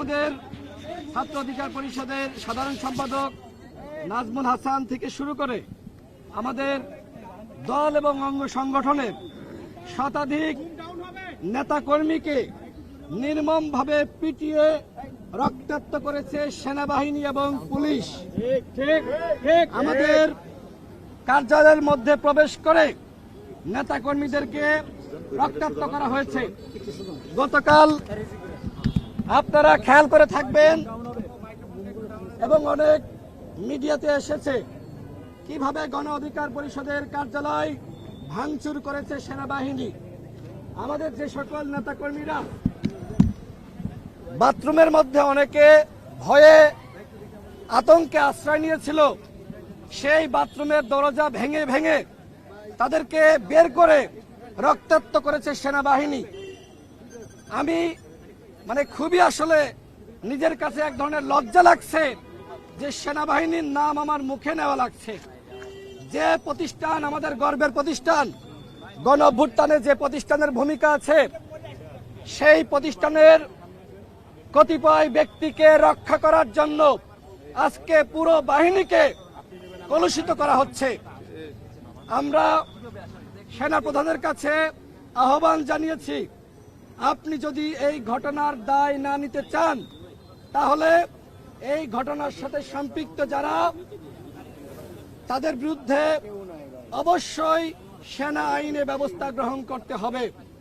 আমাদের ছাত্র অধিকার পরিষদের সাধারণ সম্পাদক নাজমুল হাসান থেকে শুরু করে আমাদের দল এবং অঙ্গ সংগঠনের শতাধিক নেতাকর্মীকে নির্মমভাবে পিটিয়ে রক্তাক্ত করেছে সেনাবাহিনী এবং পুলিশ। আমাদের কার্যালয়ের মধ্যে প্রবেশ করে নেতাকর্মীদেরকে রক্তাক্ত করা হয়েছে। গতকাল আপনারা খেয়াল করে থাকবেন এবং অনেক মিডিয়াতে এসেছে কিভাবে গণ অধিকার পরিষদের কার্যালয় ভাঙচুর করেছে সেনাবাহিনী। আমাদের যে সকল নেতাকর্মীরা বাথরুমের মধ্যে অনেকে ভয়ে আতঙ্কে আশ্রয় নিয়েছিল, সেই বাথরুমের দরজা ভেঙে ভেঙে তাদেরকে বের করে রক্তাক্ত করেছে সেনাবাহিনী। আমি খুবই আসলে নিজের কাছে এক ধরনের লজ্জা লাগছে যে সেনাবাহিনীর নাম আমার মুখে নেওয়া লাগছে। যে প্রতিষ্ঠান আমাদের গর্বের প্রতিষ্ঠান, গণ অভ্যুত্থানে যে প্রতিষ্ঠানের ভূমিকা আছে, সেই প্রতিষ্ঠানের কতিপয় ব্যক্তিকে রক্ষা করার জন্য আজকে পুরো বাহিনীকে কলুষিত করা হচ্ছে। আমরা সেনাপ্রধানের কাছে আহ্বান জানিয়েছি, আপনি যদি এই ঘটনার দায় না নিতে চান তাহলে এই ঘটনার সাথে সম্পৃক্ত যারা তাদের বিরুদ্ধে অবশ্যই সেনা আইনে ব্যবস্থা গ্রহণ করতে হবে।